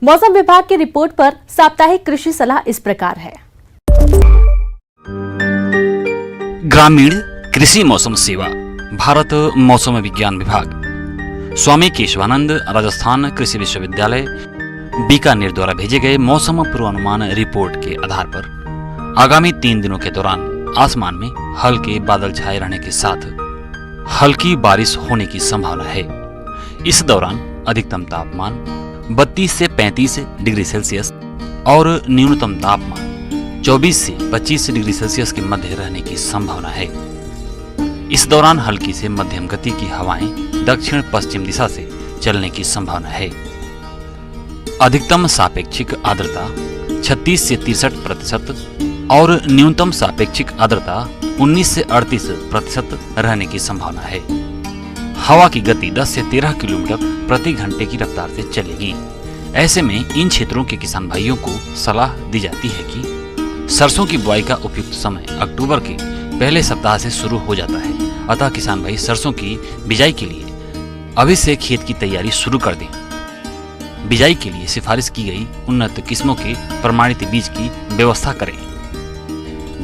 मौसम विभाग की रिपोर्ट पर साप्ताहिक कृषि सलाह इस प्रकार है। ग्रामीण कृषि मौसम सेवा, भारत मौसम विज्ञान विभाग, स्वामी केशवानंद राजस्थान कृषि विश्वविद्यालय बीकानेर द्वारा भेजे गए मौसम पूर्वानुमान रिपोर्ट के आधार पर आगामी 3 दिनों के दौरान आसमान में हल्के बादल छाए रहने के साथ हल्की बारिश होने की संभावना है। इस दौरान अधिकतम तापमान 32 से 35 डिग्री सेल्सियस और न्यूनतम तापमान 24 से 25 डिग्री सेल्सियस के मध्य रहने की संभावना है। इस दौरान हल्की से मध्यम गति की हवाएं दक्षिण पश्चिम दिशा से चलने की संभावना है। अधिकतम सापेक्षिक आर्द्रता 36 से 63% और न्यूनतम सापेक्षिक आर्द्रता 19 से 38% रहने की संभावना है। हवा की गति 10 से 13 किलोमीटर प्रति घंटे की रफ्तार से चलेगी। ऐसे में इन क्षेत्रों के किसान भाइयों को सलाह दी जाती है कि सरसों की बुआई का उपयुक्त समय अक्टूबर के पहले सप्ताह से शुरू हो जाता है। अतः किसान भाई सरसों की बिजाई के लिए अभी से खेत की तैयारी शुरू कर दें। बिजाई के लिए सिफारिश की गई उन्नत किस्मों के प्रमाणित बीज की व्यवस्था करें।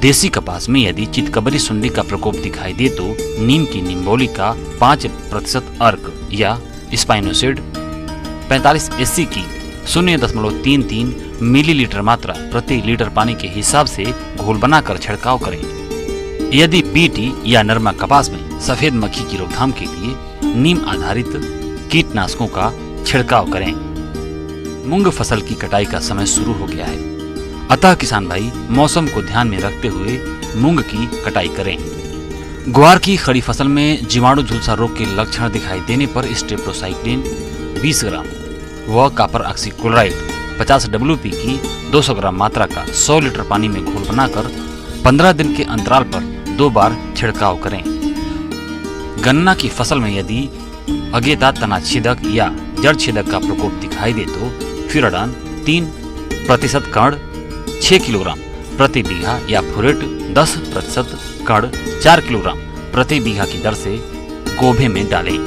देसी कपास में यदि चितकबरी सुंडी का प्रकोप दिखाई दे तो नीम की निम्बोली का 5% अर्क या स्पाइनोसेड 45 SC की 0.33 मिलीलीटर मात्रा प्रति लीटर पानी के हिसाब से घोल बनाकर छिड़काव करें। यदि बीटी या नरमा कपास में सफेद मक्खी की रोकथाम के लिए नीम आधारित कीटनाशकों का छिड़काव करें। मूंग फसल की कटाई का समय शुरू हो गया है, अतः किसान भाई मौसम को ध्यान में रखते हुए मूंग की कटाई करें। ग्वार की खड़ी फसल में जीवाणु झुलसा रोग के लक्षण दिखाई देने पर स्ट्रेप्टोसाइक्लिन 20 ग्राम व कॉपर ऑक्सीक्लोराइड 50 WP की 200 ग्राम मात्रा का 100 लीटर पानी में घोल बनाकर 15 दिन के अंतराल पर 2 बार छिड़काव करें। गन्ना की फसल में यदि अगेता तना छेदक या जड़ छेदक का प्रकोप दिखाई दे तो फ्यूराडान 3% कण 6 किलोग्राम प्रति बीघा या फुरेट 10% कण 4 किलोग्राम प्रति बीघा की दर से गोभे में डालें।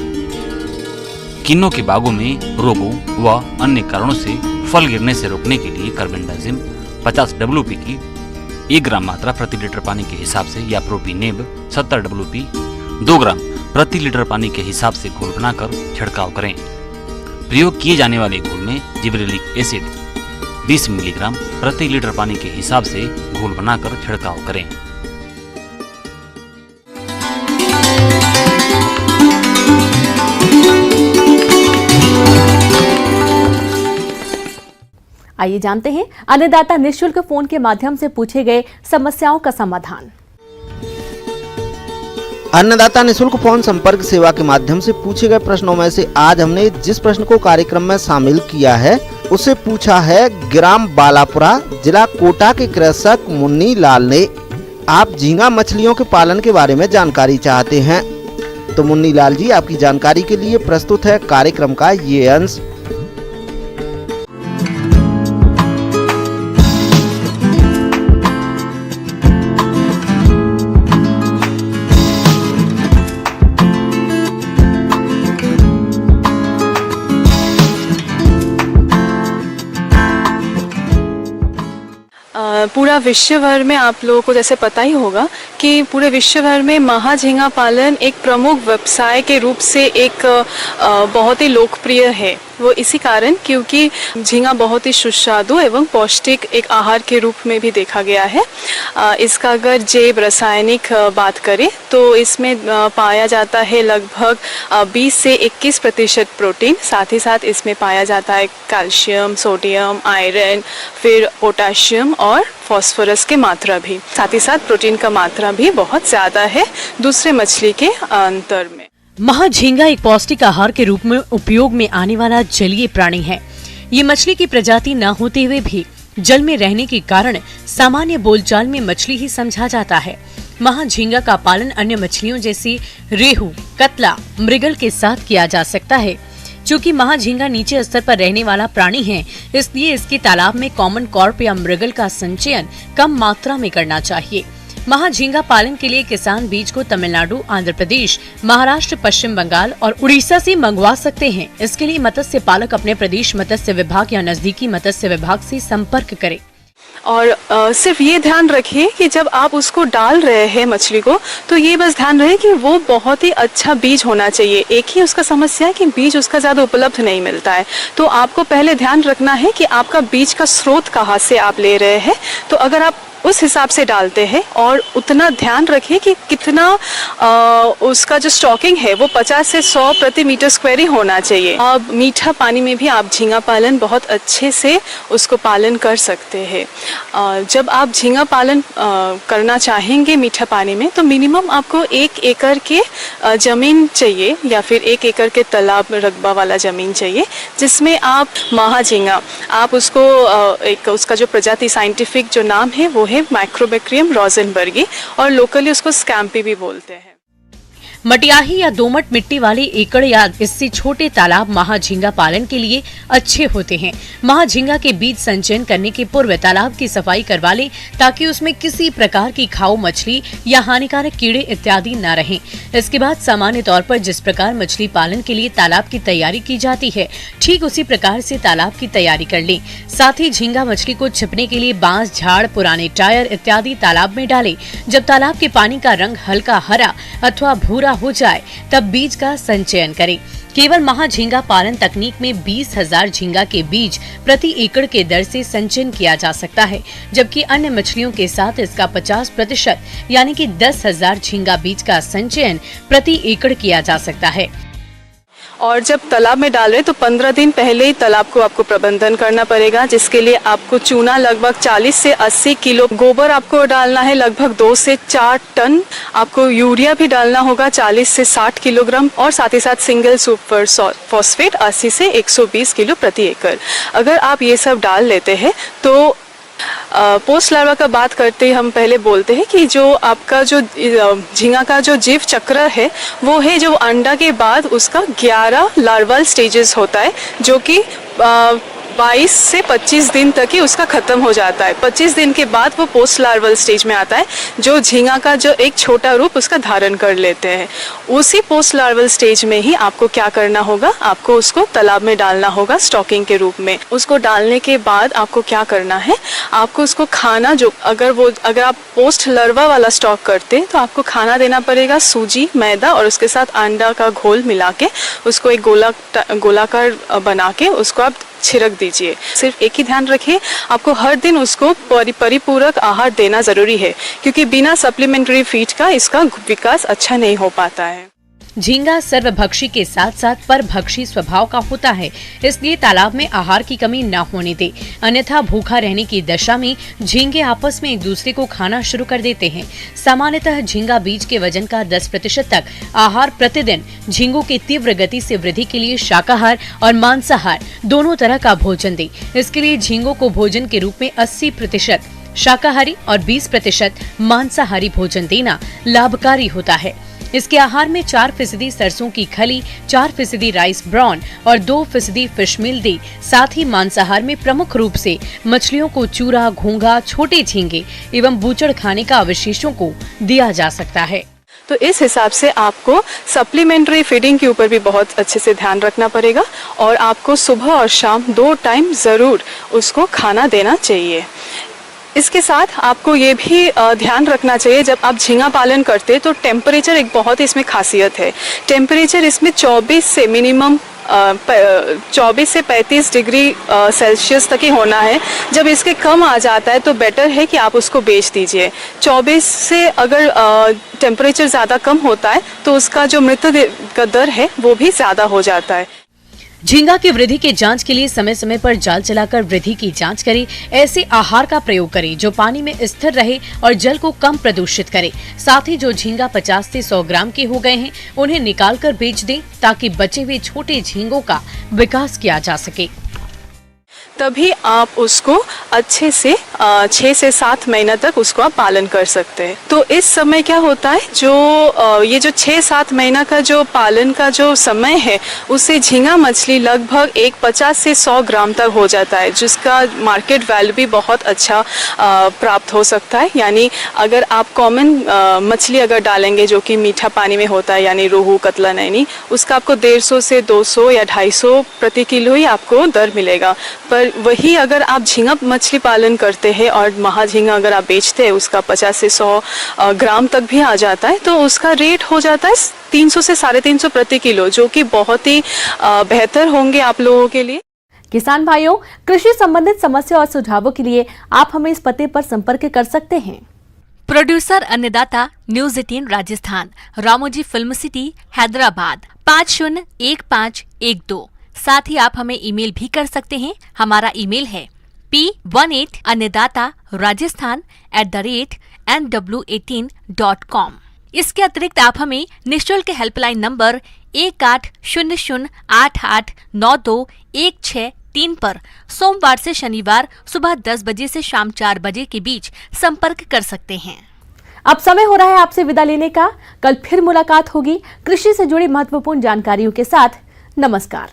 किन्नों के बागों में रोगों व अन्य कारणों से फल गिरने से रोकने के लिए कार्बेंडाजिम 50 WP की 1 ग्राम मात्रा प्रति लीटर पानी के हिसाब से या प्रोपीनेब 70 WP 2 ग्राम प्रति लीटर पानी के हिसाब से घोल बनाकर छिड़काव करें। प्रयोग किए जाने वाले घोल में जिब्रेलिक एसिड 20 मिलीग्राम प्रति लीटर पानी के हिसाब से घोल बनाकर छिड़काव करें। आइए जानते हैं अन्नदाता निःशुल्क फोन के माध्यम से पूछे गए समस्याओं का समाधान। अन्नदाता निःशुल्क फोन संपर्क सेवा के माध्यम से पूछे गए प्रश्नों में से आज हमने जिस प्रश्न को कार्यक्रम में शामिल किया है उसे पूछा है ग्राम बालापुरा, जिला कोटा के कृषक मुन्नी लाल ने। आप झींगा मछलियों के पालन के बारे में जानकारी चाहते हैं तो मुन्नी लाल जी, आपकी जानकारी के लिए प्रस्तुत है कार्यक्रम का ये अंश। पूरा विश्व भर में आप लोगों को जैसे पता ही होगा कि पूरे विश्व भर में महाझींगा पालन एक प्रमुख व्यवसाय के रूप से एक बहुत ही लोकप्रिय है। वो इसी कारण क्योंकि झींगा बहुत ही सुस्वादु एवं पौष्टिक एक आहार के रूप में भी देखा गया है। इसका अगर जैव रासायनिक बात करें तो इसमें पाया जाता है लगभग 20 से 21% प्रोटीन। साथ ही साथ इसमें पाया जाता है कैल्शियम, सोडियम, आयरन, फिर पोटाशियम और फास्फोरस की मात्रा भी। साथ ही साथ प्रोटीन का मात्रा भी बहुत ज़्यादा है दूसरे मछली के अंतर में। महाझींगा एक पौष्टिक आहार के रूप में उपयोग में आने वाला जलीय प्राणी है। ये मछली की प्रजाति न होते हुए भी जल में रहने के कारण सामान्य बोलचाल में मछली ही समझा जाता है। महाझींगा का पालन अन्य मछलियों जैसी रेहू, कतला, मृगल के साथ किया जा सकता है। चूँकि महाझींगा नीचे स्तर पर रहने वाला प्राणी है, इसलिए इसके तालाब में कॉमन कॉर्प या मृगल का संचयन कम मात्रा में करना चाहिए। महाझींगा पालन के लिए किसान बीज को तमिलनाडु, आंध्र प्रदेश, महाराष्ट्र, पश्चिम बंगाल और उड़ीसा से मंगवा सकते हैं। इसके लिए मत्स्य पालक अपने प्रदेश मत्स्य विभाग या नजदीकी मत्स्य विभाग से संपर्क करें। और सिर्फ ये ध्यान रखिए कि जब आप उसको डाल रहे हैं मछली को, तो ये बस ध्यान रहे कि वो बहुत ही अच्छा बीज होना चाहिए। एक ही उसका समस्या है कि बीज उसका ज़्यादा उपलब्ध नहीं मिलता है, तो आपको पहले ध्यान रखना है कि आपका बीज का स्रोत कहाँ से आप ले रहे हैं। तो अगर आप उस हिसाब से डालते हैं और उतना ध्यान रखिए कि कितना उसका जो स्टॉकिंग है वो 50 से 100 प्रति मीटर स्क्वायर ही होना चाहिए। अब मीठा पानी में भी आप झींगा पालन बहुत अच्छे से उसको पालन कर सकते हैं। जब आप झींगा पालन करना चाहेंगे मीठा पानी में, तो मिनिमम आपको 1 एकड़ के ज़मीन चाहिए या फिर 1 एकड़ के तालाब रकबा वाला ज़मीन चाहिए, जिसमें आप महाझींगा, आप उसको एक उसका जो प्रजाति साइंटिफिक जो नाम है वो है माइक्रोबैक्टीरियम रोज़नबर्गी, और लोकली उसको स्कैम्पी भी बोलते हैं। मटियाही या दोमट मिट्टी वाले एकड़ या इससे छोटे तालाब महाझींगा पालन के लिए अच्छे होते हैं। महाझींगा के बीज संचयन करने के पूर्व तालाब की सफाई करवा लें, ताकि उसमें किसी प्रकार की खाऊ मछली या हानिकारक कीड़े इत्यादि न रहें। इसके बाद सामान्य तौर पर जिस प्रकार मछली पालन के लिए तालाब की तैयारी की जाती है, ठीक उसी प्रकार से तालाब की तैयारी कर लें। साथ ही झींगा मछली को छिपने के लिए बांस, झाड़, पुराने टायर इत्यादि तालाब में डालें। जब तालाब के पानी का रंग हल्का हरा अथवा भूरा हो जाए, तब बीज का संचयन करें। केवल महाझींगा पालन तकनीक में 20,000 झींगा के बीज प्रति एकड़ के दर से संचयन किया जा सकता है, जबकि अन्य मछलियों के साथ इसका 50% यानी कि 10,000 झींगा बीज का संचयन प्रति एकड़ किया जा सकता है। और जब तालाब में डाल रहे तो 15 दिन पहले ही तालाब को आपको प्रबंधन करना पड़ेगा, जिसके लिए आपको चूना लगभग 40 से 80 किलो, गोबर आपको डालना है लगभग 2 से 4 टन, आपको यूरिया भी डालना होगा 40 से 60 किलोग्राम, और साथ ही साथ सिंगल सुपर फॉस्फेट 80 से 120 किलो प्रति एकड़। अगर आप ये सब डाल लेते हैं तो पोस्ट लार्वा का बात करते ही हम पहले बोलते हैं कि जो आपका जो झींगा का जो जीव चक्र है वो है जो अंडा के बाद उसका 11 लार्वल स्टेजेस होता है, जो कि 22 से 25 दिन तक ही उसका खत्म हो जाता है। 25 दिन के बाद वो पोस्ट लार्वल स्टेज में आता है, जो झींगा का जो एक छोटा रूप उसका धारण कर लेते हैं। उसी पोस्ट लार्वल स्टेज में ही आपको क्या करना होगा, आपको उसको तालाब में डालना होगा स्टॉकिंग के रूप में। उसको डालने के बाद आपको क्या करना है, आपको उसको खाना, जो अगर आप पोस्ट लार्वा वाला स्टॉक करते हैं तो आपको खाना देना पड़ेगा सूजी, मैदा और उसके साथ अंडा का घोल मिला के उसको एक गोलाकार बना के उसको आप छिड़क दीजिए। सिर्फ एक ही ध्यान रखिए, आपको हर दिन उसको परिपूरक आहार देना जरूरी है, क्योंकि बिना सप्लीमेंट्री फीड का इसका विकास अच्छा नहीं हो पाता है। झींगा सर्वभक्षी के साथ साथ परभक्षी स्वभाव का होता है, इसलिए तालाब में आहार की कमी न होने दे, अन्यथा भूखा रहने की दशा में झींगे आपस में एक दूसरे को खाना शुरू कर देते हैं। सामान्यतः झींगा बीज के वजन का 10% तक आहार प्रतिदिन झींगों की तीव्र गति से वृद्धि के लिए शाकाहार और मांसाहार दोनों तरह का भोजन दे। इसके लिए झींगों को भोजन के रूप में 80% शाकाहारी और 20% मांसाहारी भोजन देना लाभकारी होता है। इसके आहार में 4% सरसों की खली, 4% राइस ब्राउन और 2% फिश मील दे। साथ ही मांसाहार में प्रमुख रूप से मछलियों को चूरा, घोंघा, छोटे झींगे एवं बूचड़ खाने का अवशेषों को दिया जा सकता है। तो इस हिसाब से आपको सप्लीमेंट्री फीडिंग के ऊपर भी बहुत अच्छे से ध्यान रखना पड़ेगा, और आपको सुबह और शाम 2 टाइम ज़रूर उसको खाना देना चाहिए। इसके साथ आपको ये भी ध्यान रखना चाहिए, जब आप झींगा पालन करते हैं तो टेम्परेचर एक बहुत ही इसमें खासियत है। टेम्परेचर इसमें 24 से मिनिमम 24 से 35 डिग्री सेल्सियस तक ही होना है। जब इसके कम आ जाता है तो बेटर है कि आप उसको बेच दीजिए। 24 से अगर टेम्परेचर ज़्यादा कम होता है तो उसका जो मृत्यु का दर है वो भी ज़्यादा हो जाता है। झींगा की वृद्धि के जांच के लिए समय समय पर जाल चलाकर वृद्धि की जांच करें। ऐसे आहार का प्रयोग करें जो पानी में स्थिर रहे और जल को कम प्रदूषित करे। साथ ही जो झींगा 50 से 100 ग्राम के हो गए हैं उन्हें निकालकर बेच दें, ताकि बचे हुए छोटे झींगों का विकास किया जा सके। तभी आप उसको अच्छे से 6 से 7 महीना तक उसको आप पालन कर सकते हैं। तो इस समय क्या होता है, जो ये जो 6-7 महीना का जो पालन का जो समय है, उससे झींगा मछली लगभग 50 से 100 ग्राम तक हो जाता है, जिसका मार्केट वैल्यू भी बहुत अच्छा प्राप्त हो सकता है। यानी अगर आप कॉमन मछली अगर डालेंगे जो कि मीठा पानी में होता है, यानी रोहू, कतला, नैनी, उसका आपको 150 से 200 या 250 प्रति किलो ही आपको दर मिलेगा। पर वही अगर आप झींगा मछली पालन करते हैं और महाझींगा अगर आप बेचते हैं, उसका 50 से 100 ग्राम तक भी आ जाता है, तो उसका रेट हो जाता है 300 से 350 प्रति किलो, जो कि बहुत ही बेहतर होंगे आप लोगों के लिए। किसान भाइयों, कृषि संबंधित समस्या और सुझावों के लिए आप हमें इस पते पर संपर्क कर सकते हैं। प्रोड्यूसर अन्नदाता news 18 Rajasthan, Ramoji film city, Hyderabad 501512। साथ ही आप हमें ईमेल भी कर सकते हैं। हमारा ईमेल है p18annadaata@nw18.com। इसके अतिरिक्त आप हमें निःशुल्क हेल्पलाइन नंबर 1800889216 पर सोमवार से शनिवार सुबह 10 बजे से शाम 4 बजे के बीच संपर्क कर सकते हैं। अब समय हो रहा है आपसे विदा लेने का। कल फिर मुलाकात होगी कृषि से जुड़ी महत्वपूर्ण जानकारियों के साथ। नमस्कार।